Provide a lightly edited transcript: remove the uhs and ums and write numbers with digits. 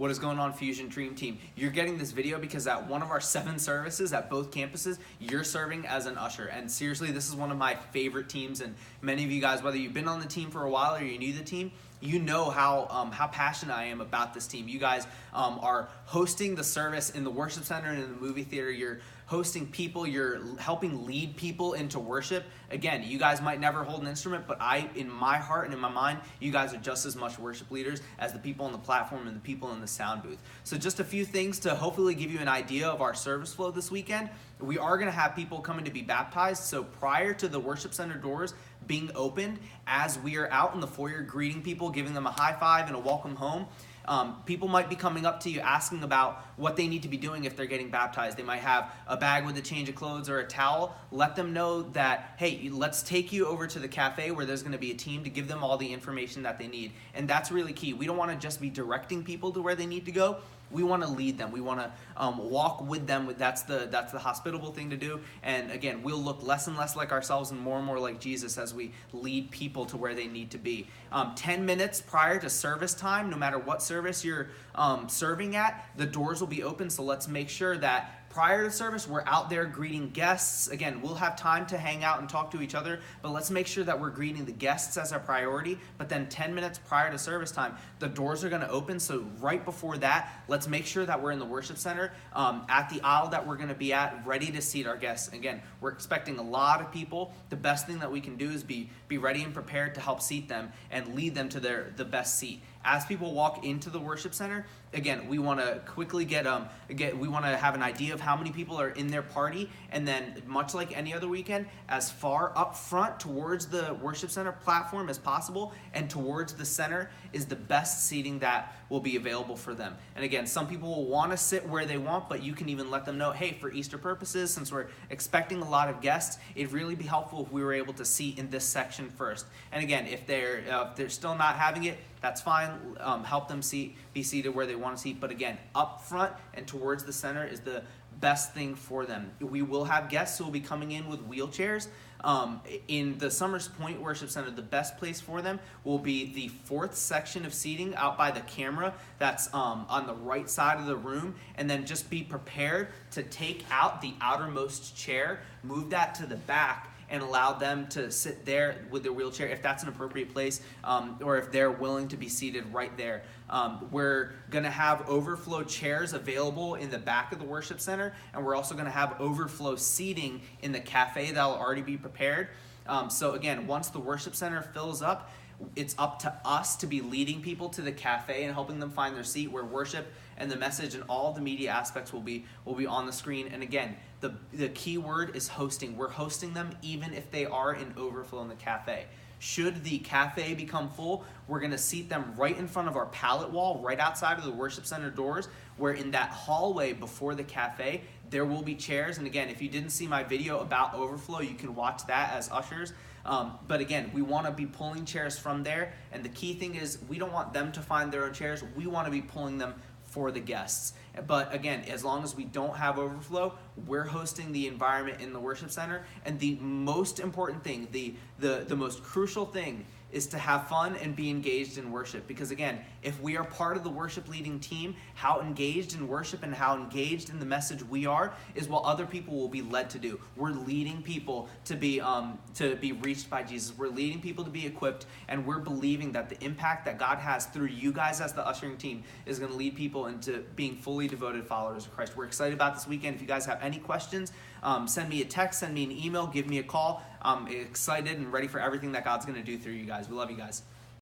What is going on, Fusion Dream Team? You're getting this video because at one of our 7 services at both campuses, you're serving as an usher. And seriously, this is one of my favorite teams, and many of you guys, whether you've been on the team for a while or you're new to the team, you know how passionate I am about this team. You guys are hosting the service in the worship center and in the movie theater. You're hosting people. You're helping lead people into worship. Again, you guys might never hold an instrument, but in my heart and in my mind, you guys are just as much worship leaders as the people on the platform and the people in the sound booth. So just a few things to hopefully give you an idea of our service flow this weekend. We are going to have people coming to be baptized. So prior to the worship center doors being opened, as we are out in the foyer greeting people, giving them a high five and a welcome home, people might be coming up to you asking about what they need to be doing if they're getting baptized. They might have a bag with a change of clothes or a towel. Let them know that, hey, let's take you over to the cafe where there's going to be a team to give them all the information that they need. And that's really key. We don't want to just be directing people to where they need to go. We want to lead them. We want to walk with them. That's the hospitable thing to do. And again, we'll look less and less like ourselves and more like Jesus as we lead people to where they need to be. 10 minutes prior to service time, no matter what service you're serving at, the doors will be open. So let's make sure that prior to service, we're out there greeting guests. Again, we'll have time to hang out and talk to each other, but let's make sure that we're greeting the guests as our priority. But then 10 minutes prior to service time, the doors are going to open. So right before that, let's make sure that we're in the worship center at the aisle that we're going to be at, ready to seat our guests. Again, we're expecting a lot of people. The best thing that we can do is be ready and prepared to help seat them and lead them to the best seat. As people walk into the worship center, again, we want to quickly we want to have an idea of how many people are in their party, and then much like any other weekend, as far up front towards the worship center platform as possible and towards the center is the best seating that will be available for them. And again, some people will want to sit where they want, but you can even let them know, hey, for Easter purposes, since we're expecting a lot of guests, it'd really be helpful if we were able to seat in this section first. And again, if they're still not having it, that's fine. Help them be seated where they want to seat. But again, up front and towards the center is the best thing for them. We will have guests who will be coming in with wheelchairs. In the Summers Point Worship Center, the best place for them will be the 4th section of seating out by the camera that's on the right side of the room. And then just be prepared to take out the outermost chair, move that to the back, and allow them to sit there with their wheelchair if that's an appropriate place, or if they're willing to be seated right there. We're going to have overflow chairs available in the back of the worship center, and we're also going to have overflow seating in the cafe that will already be prepared. So again, once the worship center fills up, it's up to us to be leading people to the cafe and helping them find their seat where worship and the message and all the media aspects will be on the screen. And again, the key word is hosting. We're hosting them even if they are in overflow in the cafe. Should the cafe become full, we're going to seat them right in front of our pallet wall, right outside of the worship center doors, where in that hallway before the cafe, there will be chairs. And again, if you didn't see my video about overflow, you can watch that as ushers. But again, we want to be pulling chairs from there. And the key thing is we don't want them to find their own chairs. We want to be pulling them for the guests. But again, as long as we don't have overflow, we're hosting the environment in the worship center. And the most important thing, the most crucial thing is to have fun and be engaged in worship. Because again, if we are part of the worship leading team, how engaged in worship and how engaged in the message we are is what other people will be led to do. We're leading people to be reached by Jesus. We're leading people to be equipped, and we're believing that the impact that God has through you guys as the ushering team is going to lead people into being fully devoted followers of Christ. We're excited about this weekend. If you guys have any questions, send me a text, send me an email, give me a call. I'm excited and ready for everything that God's going to do through you guys. We love you guys.